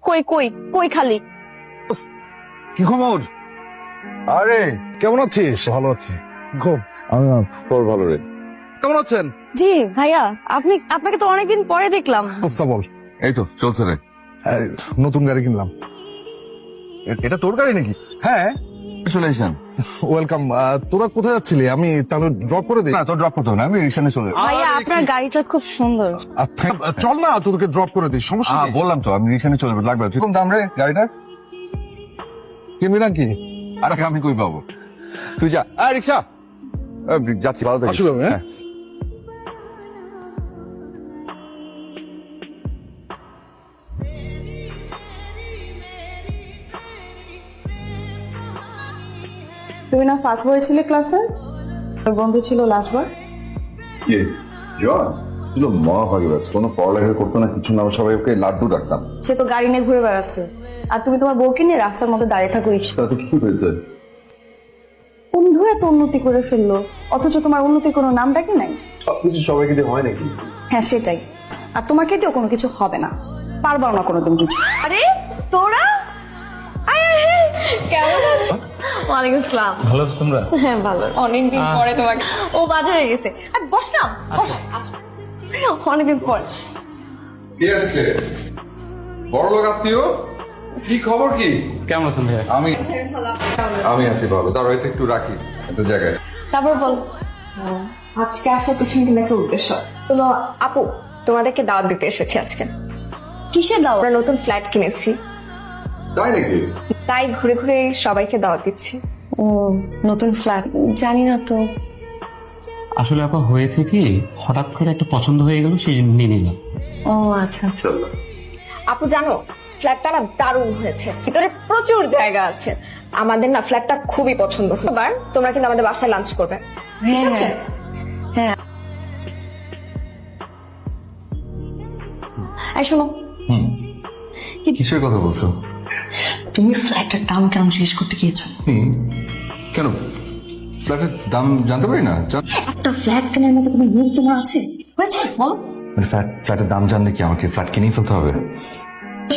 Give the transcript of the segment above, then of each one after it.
কই কই কই খালি? কি খবর? আরে কেমন আছিস? ভালো আছি। খুব আমি তোর ভালো রে। কেমন আছেন? জি ভাইয়া, আপনাকে তো অনেকদিন পরে দেখলাম। অবস্থা বল। এই তো চলছে রে। নতুন গাড়ি কিনলাম। এটা তোর গাড়ি নাকি? হ্যাঁ, চলে এসেন। ওয়েলকাম। তোরা কোথায় যাচ্ছিলি? আমি তাহলে ড্রপ করে দিই। না তোর ড্রপ করতে হবে না, আমি রিক্সা নিয়ে চলে যাবো। ভাইয়া আপনার গাড়িটা খুব সুন্দর। চল না, তোদেরকে ড্রপ করে দিই। সমস্যা নেই। বললাম তো আমি রিক্সা নিয়ে চলে যাবো। লাগবে কিরকম দাম রে গাড়িটার? কিনবি নাকি? আরে আমি কই পাবো? তুই যা। রিক্সা যাচ্ছি, ভালো থাকিস। আসলে, হ্যাঁ। তুমি না ফার্স্ট হয়েছিলে ক্লাসে? তোর বন্ধু ছিল লাস্ট বার। কি জন ছিল মহাভাগীবাদ, কোনো পড়ালেখা করতো না, কিছু না, সবাই ওকে লাড্ডু ডাকতাম। সে তো গাড়ি নিয়ে ঘুরে বেড়াচ্ছে, আর তুমি তোমার বউকে নিয়ে রাস্তার মধ্যে দাঁড়িয়ে থাকো রিক্সা। তাতে কি হয়েছে? বন্ধু এত উন্নতি করে ফেললো, অথচ তোমার উন্নতির কোনো নাম ডাকি নাই। সবকিছু সবাইকে দিয়ে হয় নাকি? হ্যাঁ সেটাই, আর তোমাকে দিয়েও কোনো কিছু হবে না, পারবাও না কোনোদিন কিছু। আরে তোরা কেমন আছো? ওয়ালাইকুম আসসালাম। ভালো আছো তোমরা? হ্যাঁ ভালো। অনেকদিন পরে তোমাকে। ও বাজারে গেছে। বস না, বস। অনেকদিন পর। কে আসছে? বড় লোক আত্মীয়? কি খবর কি? কেমন আছেন ভাইয়া? আমি আছি ভালো। দাঁড়াও, এটা একটু রাখি একটা জায়গায়। তারপর বল। আজকে আসার পিছনে কিন্তু একটা উদ্দেশ্য আছে। শোনো আপু, তোমাদেরকে দাওয়াত দিতে এসেছি আজকে। কিসের দাও? আমরা নতুন ফ্ল্যাট কিনেছি, তাই নাকি? তাই ঘুরে ঘুরে সবাইকে দাওয়াত দিচ্ছি। ও নতুন ফ্ল্যাট, জানি না তো। আসলে আপা হয়েছে কি, হঠাৎ করে একটা পছন্দ হয়ে গেল, সেই জন্য নিয়ে নিলাম। ও আচ্ছা আচ্ছা। আপু জানো, ফ্ল্যাটটা না দারুণ হয়েছে, ভিতরে প্রচুর জায়গা আছে। আমাদের না ফ্ল্যাটটা খুবই পছন্দ। এবার তোমরা কিন্তু আমাদের বাসায় লাঞ্চ করবে, ঠিক হ্যাঁ আছে? হ্যাঁ। এই শোনো, কিসের কথা বলছো? তুমি ফ্ল্যাটের দাম কেন জিজ্ঞেস করতে গিয়েছো? কেন, ফ্ল্যাটের দাম জানতে পারি না? একটা ফ্ল্যাট কেনার মতো কোনো মুড তোমার আছে? হয়েছে বলো। ফ্ল্যাটের দাম জানলে কি আমাকে ফ্ল্যাট কিনেই ফেলতে হবে?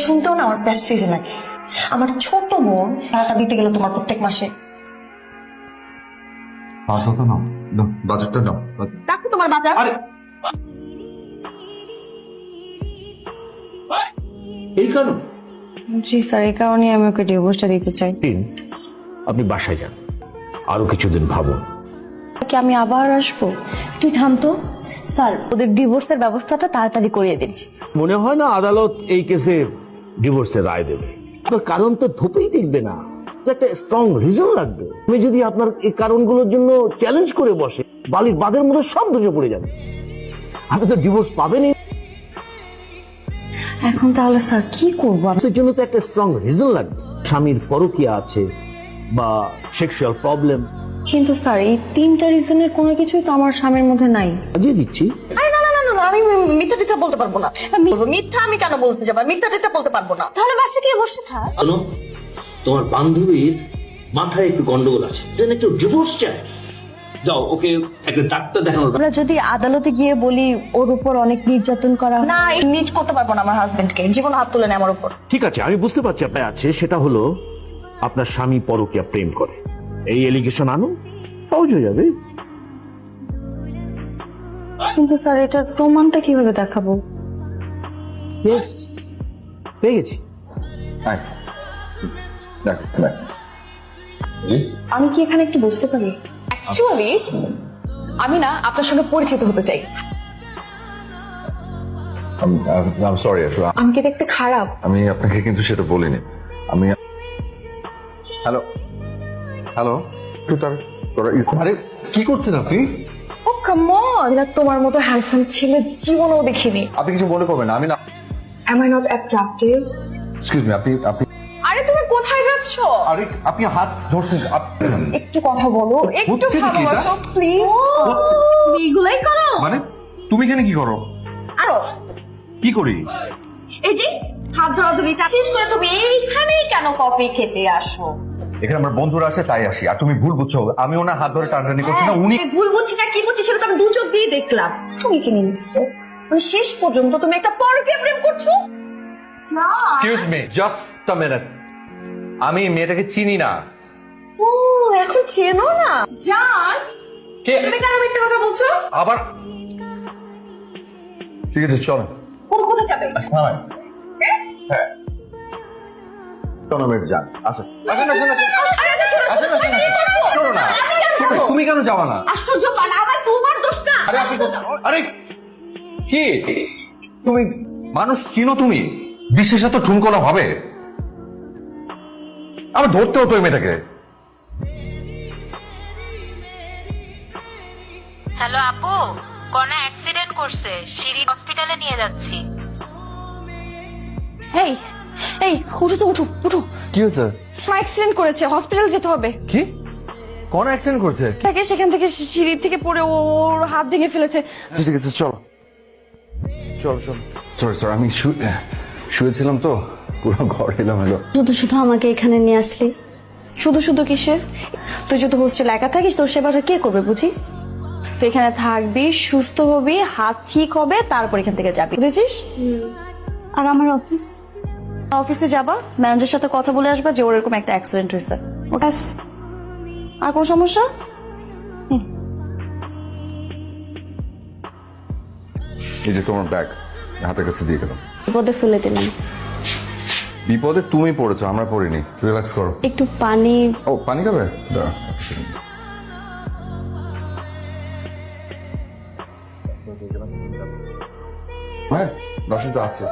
শুনতেও না আমার প্রেস্টিজে লাগে। আমার ছোট বোন টাকা দিতে গেলে তোমার প্রত্যেক মাসে। টাকাটা নাও, বাজেটটা নাও। দেখো তোমার বাজার। এই কারণ জি স্যার, এই কারণে আমি ওকে ডিভোর্সটা দিতে চাই। আপনি বাসায় যান, আরো কিছুদিন ভাবুন। কি আমি আবার আসবো? তুই থাম তো। স্যার, ওদের ডিভোর্সের ব্যবস্থাটা তাড়াতাড়ি করিয়ে দিন। মনে হয় না আদালত এই কেসে ডিভোর্সের রায় দেবে। আপনার কারণ তো ধোপেই দেখবে না, একটা স্ট্রং রিজন লাগবে। তুমি যদি আপনার এই কারণগুলোর জন্য চ্যালেঞ্জ করে বসে, বালির বাঁধের মধ্যে সব ধসে পড়ে যাবে। আপনি তো ডিভোর্স পাবেনই। এখন তাহলে স্যার কি করবো? এর জন্য তো একটা স্ট্রং রিজন লাগবে। স্বামীর পরকীয়া আছে বা সেক্সুয়াল প্রবলেম। কিন্তু স্যার এই তিনটা রিজনের কোনো কিছুই তো আমার স্বামীর মধ্যে নাই। বুঝিয়ে দিচ্ছি। আরে না না না না, আমি মিথ্যা টিথ্যা বলতে পারবো না। মিথ্যা আমি কেন বলতে যাবো? মিথ্যা টিথ্যা বলতে পারবো না। তাহলে বাসা গিয়ে বসে থাক। শোনো, তোমার বান্ধবীর মাথায় একটু গন্ডগোল আছে, যেন একটু ডিভোর্স চায়। যাও ওকে একটা ডাক্তার দেখানো। আমরা যদি আদালতে গিয়ে বলি ওর উপর অনেক নির্যাতন করা হয়। না, নিজ করতে পারবো না আমার হাজবেন্ডকে, জীবন হাত তুলে নেয় আমার উপর। ঠিক আছে, আমি বুঝতে পারছি আপনার আছে, সেটা হলো আপনার স্বামী পরকীয়া প্রেম করে। এই এলিগেশন আনো, সহজ হয়ে যাবে। কিন্তু স্যার এটার প্রমাণটা কিভাবে দেখাবো? Yes, পেয়ে গেছি। আয়, দেখ, দেখ। জি? আমি কি এখানে একটু বসতে পারি? অ্যাকচুয়ালি আমি না আপনার সঙ্গে পরিচিত হতে চাই। I'm sorry, আসলে আমি কি দেখতে খারাপ? আমি আপনাকে কিন্তু সেটা বলিনি। আমি হ্যালো হ্যালো আরে কি করছেন আপনি? ও কাম অন, তোমার মতো হ্যান্ডসাম ছেলে জীবনেও দেখিনি। আপনি কিছু মনে করবেন না, আমি না। Am I not attractive? Excuse me, আপনি আপনি আরে তুমি কোথায় যাচ্ছ? আরে আপনি হাত ধরছেন। একটু কথা বলো, একটু হচ্ছে কি এটা? ভালোবাসো প্লিজ। এগুলাই করো? মানে তুমি এখানে কি করো? আরো কি করি? এই যে হাত ধরাধরিটা শেষ করে তুমি এইখানেই কেন কফি খেতে আসো? এখানে আমার বন্ধুরা আছে তাই আসি। আর তুমি ভুল বুঝছো, আমি ওনার হাত ধরে টানাটানি করছি না, উনি। আমি ভুল বুঝছি না কি বুঝছি সেটা তো আমি দু চোখ দিয়ে দেখলাম। তুমি চিনে নিচ্ছ মানে শেষ পর্যন্ত তুমি একটা পরকীয়া প্রেম করছো। Excuse me just a minute, আমি মেয়েটাকে চিনি না। ও এখন চেনো না? জান, কে? তুমি কেন মিথ্যে কথা বলছো? আবার ঠিক আছে চলো। ও কোথায় যাবে? হ্যাঁ শোনো মেয়েটা যান, আসো। আসেন আসেন আসেন। আসেন, আসেন, আসেন। শোনো না, তুমি কেন যাবা না? আশ্চর্য, আবার তোমার দোষ না। আরে আসো তো। আরে কি তুমি মানুষ চিনো? তুমি বিশ্বাসে তো ঠুনকোনা হবে, আবার ধরতে হতো এই মেয়েটাকে। হ্যালো আপু, কনা অ্যাক্সিডেন্ট করছে, সিঁড়ি হসপিটালে নিয়ে যাচ্ছি। এই এই উঠো তো, উঠো উঠো। কি হয়েছে? অ্যাক্সিডেন্ট করেছে, হসপিটাল যেতে হবে। কি কোন অ্যাক্সিডেন্ট করছে? তাকে সেখান থেকে সিঁড়ি থেকে পড়ে ওর হাত ভেঙে ফেলেছে। ঠিক আছে চলো চলো চলো। সরি স্যার, আমি শুয়েছিলাম তো, পুরো ঘর এলাম এলো। শুধু শুধু আমাকে এখানে নিয়ে আসলি? শুধু শুধু কিসের? তুই যদি হোস্টেল একা থাকিস তোর সেবাটা কে করবে বুঝি? তুই এখানে থাকবি, সুস্থ হবি, হাত ঠিক হবে, তারপর এখান থেকে যাবি, বুঝেছিস? আর আমার অফিসে যাবা, ম্যানেজারের সাথে কথা বলে আসবা যে ওর এরকম একটা অ্যাক্সিডেন্ট হয়েছে। ওকে, আর কোন সমস্যা? এই যে তোমার ব্যাগ হাতের কাছে দিয়ে গেলাম। বিপদে ফেলে দিলাম। বিপদে তুমি পড়েছো, আমরা পড়িনি। রিল্যাক্স করো। একটু পানি। ও পানি খাবে? দাঁড়াও। হ্যাঁ রসিদ আছে।